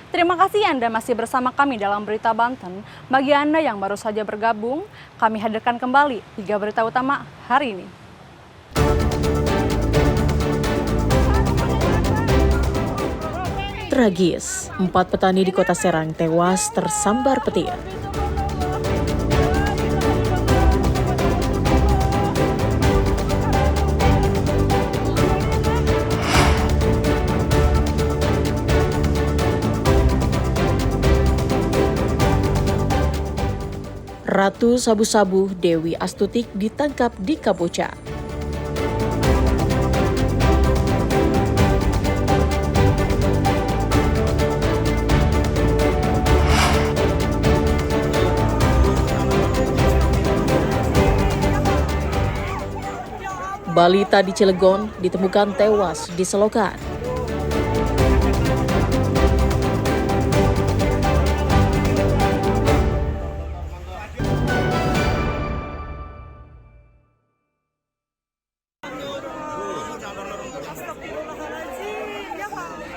Terima kasih Anda masih bersama kami dalam Berita Banten. Bagi Anda yang baru saja bergabung, kami hadirkan kembali 3 berita utama hari ini. Tragis, 4 petani di Kota Serang tewas tersambar petir. Ratu Sabu-Sabu Dewi Astutik ditangkap di Kamboja. Balita di Cilegon ditemukan tewas di selokan.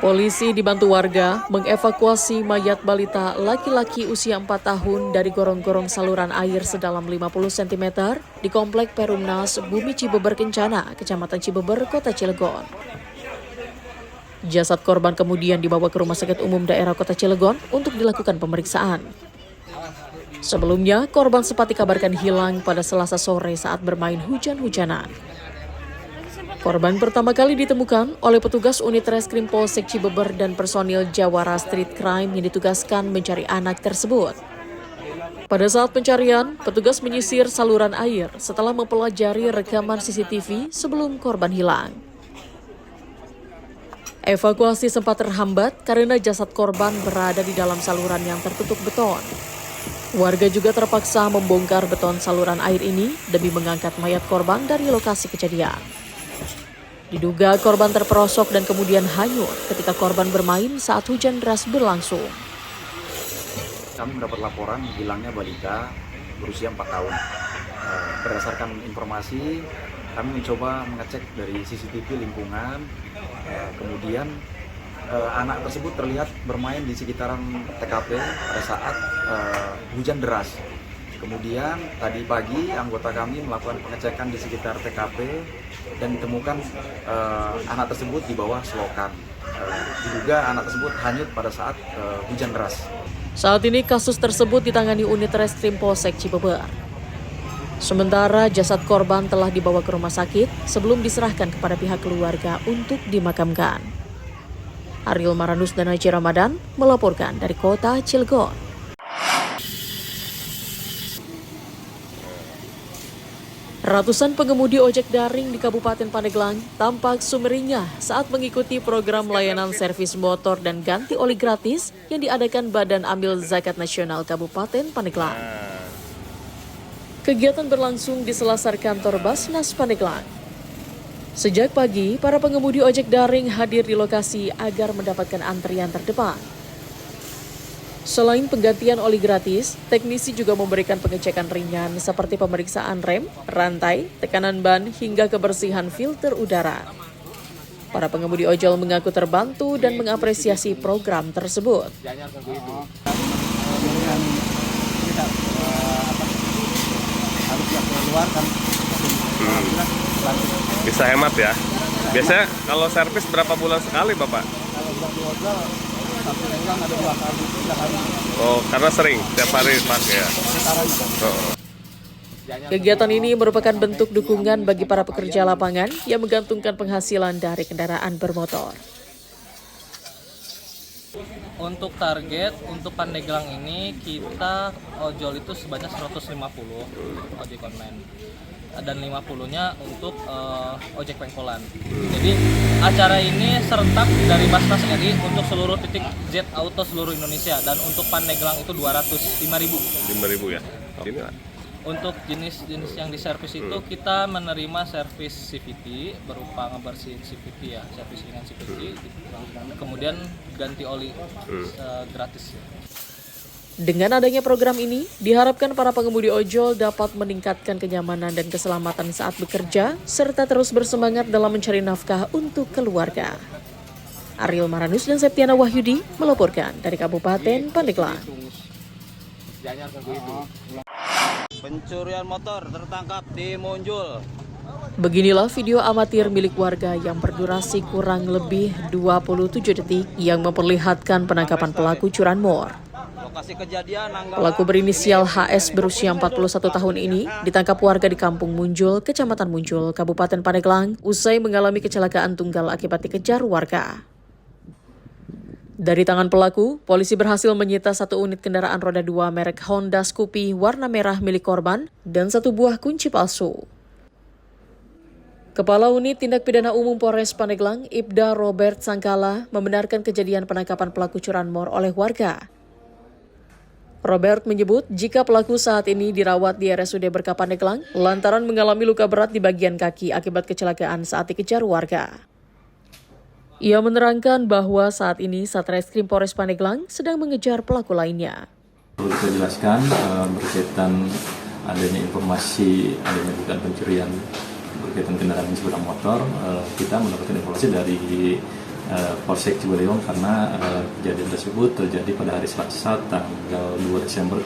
Polisi dibantu warga mengevakuasi mayat balita laki-laki usia 4 tahun dari gorong-gorong saluran air sedalam 50 cm di Komplek Perumnas Bumi Cibeber Kencana, Kecamatan Cibeber, Kota Cilegon. Jasad korban kemudian dibawa ke Rumah Sakit Umum Daerah Kota Cilegon untuk dilakukan pemeriksaan. Sebelumnya, korban sempat dikabarkan hilang pada Selasa sore saat bermain hujan-hujanan. Korban pertama kali ditemukan oleh petugas unit Reskrim Polsek Cibeber dan personil Jawara Street Crime yang ditugaskan mencari anak tersebut. Pada saat pencarian, petugas menyisir saluran air setelah mempelajari rekaman CCTV sebelum korban hilang. Evakuasi sempat terhambat karena jasad korban berada di dalam saluran yang tertutup beton. Warga juga terpaksa membongkar beton saluran air ini demi mengangkat mayat korban dari lokasi kejadian. Diduga korban terperosok dan kemudian hanyut ketika korban bermain saat hujan deras berlangsung. Kami mendapat laporan hilangnya balita berusia 4 tahun. Berdasarkan informasi, kami mencoba mengecek dari CCTV lingkungan. Kemudian anak tersebut terlihat bermain di sekitaran TKP pada saat hujan deras. Kemudian tadi pagi anggota kami melakukan pengecekan di sekitar TKP dan ditemukan anak tersebut di bawah selokan. Diduga anak tersebut hanyut pada saat hujan deras. Saat ini kasus tersebut ditangani unit Reskrim Polsek Cibeber. Sementara jasad korban telah dibawa ke rumah sakit sebelum diserahkan kepada pihak keluarga untuk dimakamkan. Ariel Maranus dan Haji Ramadan melaporkan dari Kota Cilegon. Ratusan pengemudi ojek daring di Kabupaten Pandeglang tampak sumringah saat mengikuti program layanan servis motor dan ganti oli gratis yang diadakan Badan Amil Zakat Nasional Kabupaten Pandeglang. Kegiatan berlangsung di selasar kantor Basnas Pandeglang. Sejak pagi, para pengemudi ojek daring hadir di lokasi agar mendapatkan antrian terdepan. Selain penggantian oli gratis, teknisi juga memberikan pengecekan ringan seperti pemeriksaan rem, rantai, tekanan ban, hingga kebersihan filter udara. Para pengemudi ojol mengaku terbantu dan mengapresiasi program tersebut. Bisa hemat ya. Biasanya kalau servis berapa bulan sekali, Bapak? Oh, karena sering tiap hari pakai ya. Kegiatan ini merupakan bentuk dukungan bagi para pekerja lapangan yang menggantungkan penghasilan dari kendaraan bermotor. Untuk target untuk Pandeglang ini kita ojol itu sebanyak 150 ojek online. Dan 50-nya untuk ojek pengkolan. Jadi acara ini serentak dari Basnas RI untuk seluruh titik Z Auto seluruh Indonesia, dan untuk Pandeglang itu 5.000 ya. Ini Untuk jenis-jenis yang diservis itu kita menerima servis CVT berupa ngebersihin CVT ya, servis ringan CVT, kemudian ganti oli gratis. Dengan adanya program ini, diharapkan para pengemudi ojol dapat meningkatkan kenyamanan dan keselamatan saat bekerja, serta terus bersemangat dalam mencari nafkah untuk keluarga. Ariel Maranus dan Septiana Wahyudi melaporkan dari Kabupaten Pandeglang. Pencurian motor tertangkap di Munjul. Beginilah video amatir milik warga yang berdurasi kurang lebih 27 detik yang memperlihatkan penangkapan pelaku curanmor. Lokasi kejadian Pelaku berinisial HS berusia 41 tahun ini ditangkap warga di Kampung Munjul, Kecamatan Munjul, Kabupaten Pandeglang, usai mengalami kecelakaan tunggal akibat dikejar warga. Dari tangan pelaku, polisi berhasil menyita 1 unit kendaraan roda 2 merek Honda Scoopy warna merah milik korban dan 1 buah kunci palsu. Kepala Unit Tindak Pidana Umum Polres Pandeglang, Ibda Robert Sangkala, membenarkan kejadian penangkapan pelaku curanmor oleh warga. Robert menyebut jika pelaku saat ini dirawat di RSUD Berkah Pandeglang lantaran mengalami luka berat di bagian kaki akibat kecelakaan saat dikejar warga. Ia menerangkan bahwa saat ini Satreskrim Polres Pandeglang sedang mengejar pelaku lainnya. Perlu kita jelaskan berkaitan adanya informasi adanya dugaan pencurian berkaitan kendaraan sepeda motor, kita mendapatkan informasi dari Polsek Cibaliong karena kejadian tersebut terjadi pada hari Selasa tanggal 2 Desember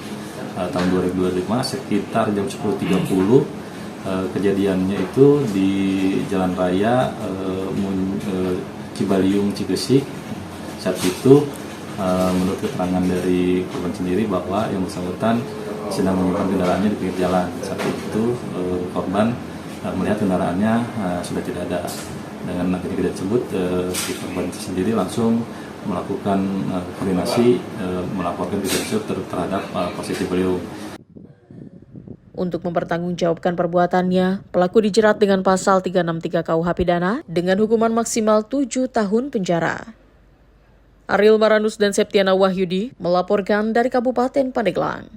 tahun 2025 sekitar jam 10.30. Kejadiannya itu di Jalan Raya Cibaliung Cigesik. Saat itu menurut keterangan dari korban sendiri bahwa yang bersangkutan sedang menyimpan kendaraannya di pinggir jalan. Saat itu korban melihat kendaraannya sudah tidak ada. Dengan kejadian tersebut, si korban sendiri langsung melakukan koordinasi melaporkan kejadian tersebut terhadap Polsek Cibaliung. Untuk mempertanggungjawabkan perbuatannya, pelaku dijerat dengan pasal 363 KUH Pidana dengan hukuman maksimal 7 tahun penjara. Ariel Maranus dan Septiana Wahyudi melaporkan dari Kabupaten Pandeglang.